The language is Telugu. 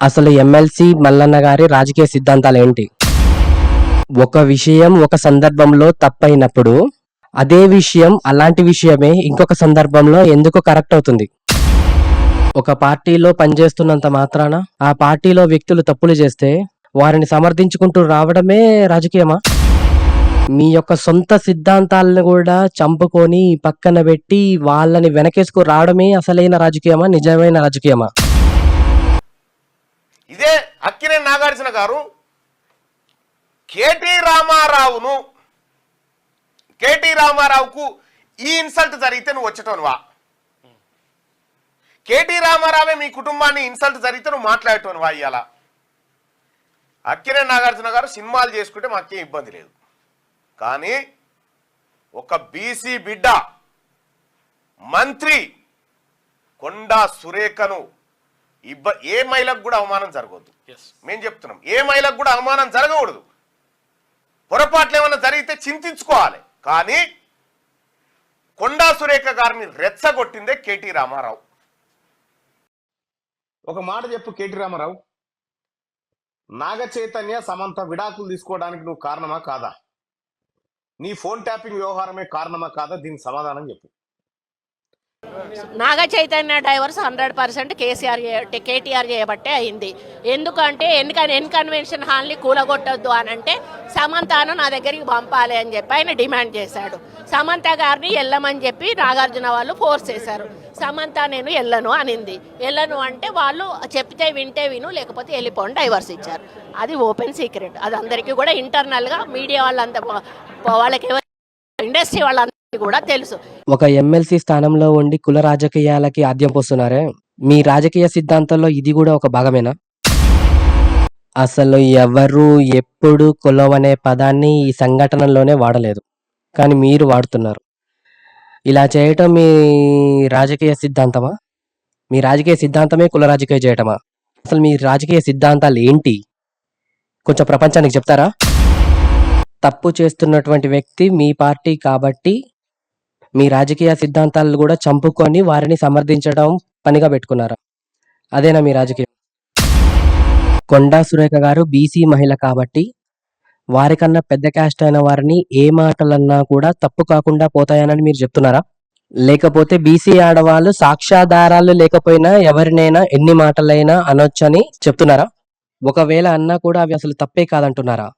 అసలు ఎమ్మెల్సీ మల్లన్న గారి రాజకీయ సిద్ధాంతాలు ఏంటి? ఒక విషయం ఒక సందర్భంలో తప్పైనప్పుడు అదే విషయం అలాంటి విషయమే ఇంకొక సందర్భంలో ఎందుకు కరెక్ట్ అవుతుంది? ఒక పార్టీలో పనిచేస్తున్నంత మాత్రాన ఆ పార్టీలో వ్యక్తులు తప్పులు చేస్తే వారిని సమర్థించుకుంటూ రావడమే రాజకీయమా? మీ యొక్క సొంత సిద్ధాంతాలను కూడా చంపుకొని పక్కన పెట్టి వాళ్ళని వెనకేసుకు రావడమే అసలైన రాజకీయమా, నిజమైన రాజకీయమా? ఇదే అక్కినేని నాగార్జున గారు కేటీ రామారావుకు ఈ ఇన్సల్ట్ జరిగితే నువ్వు వచ్చేటోనువా? కేటీ రామారావే మీ కుటుంబాన్ని ఇన్సల్ట్ జరిగితే నువ్వు మాట్లాడేటోనువా? ఇవాళ అక్కినేని నాగార్జున గారు సినిమాలు చేసుకుంటే మాకేం ఇబ్బంది లేదు, కానీ ఒక బీసీ బిడ్డ మంత్రి కొండా సురేఖను ఏ మహిళకు కూడా అవమానం జరగవద్దు. మేము చెప్తున్నాం, ఏ మహిళకు కూడా అవమానం జరగకూడదు. పొరపాట్లు ఏమైనా జరిగితే చింతించుకోవాలి, కానీ కొండా సురేఖ గారిని రెచ్చగొట్టిందే కేటీ రామారావు. ఒక మాట చెప్పు కేటీ రామారావు, నాగ చైతన్య సమంత విడాకులు తీసుకోవడానికి నువ్వు కారణమా కాదా? నీ ఫోన్ ట్యాపింగ్ వ్యవహారమే కారణమా కాదా? దీనికి సమాధానం చెప్పు. నాగ చైతన్య డైవర్స్ 100% కేటీఆర్ చేయబట్టే అయింది. ఎందుకంటే ఎన్కన్వెన్షన్ హాల్ని కూలగొట్టొద్దు అని అంటే సమంతను నా దగ్గరికి పంపాలి అని చెప్పి ఆయన డిమాండ్ చేశాడు. సమంత గారిని వెళ్ళమని చెప్పి నాగార్జున వాళ్ళు ఫోర్స్ చేశారు. సమంత నేను వెళ్ళను అనింది. వెళ్ళను అంటే వాళ్ళు చెప్తే వింటే విను, లేకపోతే వెళ్ళిపోండి, డైవర్స్ ఇచ్చారు. అది ఓపెన్ సీక్రెట్, అది అందరికీ కూడా ఇంటర్నల్గా మీడియా వాళ్ళంతా వాళ్ళకి ఇండస్ట్రీ వాళ్ళంతా కూడా తెలుసు. ఒక ఎమ్మెల్సీ స్థానంలో ఉండి కుల రాజకీయాలకి ఆద్యం పోస్తున్నారే, మీ రాజకీయ సిద్ధాంతంలో ఇది కూడా ఒక భాగమేనా? అసలు ఎవరు ఎప్పుడు కులం అనే పదాన్ని ఈ సంఘటనలోనే వాడలేదు, కానీ మీరు వాడుతున్నారు. ఇలా చేయటం మీ రాజకీయ సిద్ధాంతమా? మీ రాజకీయ సిద్ధాంతమే కుల రాజకీయం చేయటమా? అసలు మీ రాజకీయ సిద్ధాంతాలు ఏంటి? కొంచెం ప్రపంచానికి చెప్తారా? తప్పు చేస్తున్నటువంటి వ్యక్తి మీ పార్టీ కాబట్టి మీ రాజకీయ సిద్ధాంతాలను కూడా చంపుకొని వారిని సమర్థించడం పనిగా పెట్టుకున్నారా? అదేనా మీ రాజకీయం? కొండా సురేఖ గారు బీసీ మహిళ కాబట్టి వారికన్నా పెద్ద క్యాస్ట్ అయిన వారిని ఏ మాటలన్నా కూడా తప్పు కాకుండా పోతాయనని మీరు చెప్తున్నారా? లేకపోతే బీసీ ఆడవాళ్ళు సాక్ష్యాధారాలు లేకపోయినా ఎవరినైనా ఎన్ని మాటలైనా అనొచ్చని చెప్తున్నారా? ఒకవేళ అన్నా కూడా అవి అసలు తప్పే కాదంటున్నారా?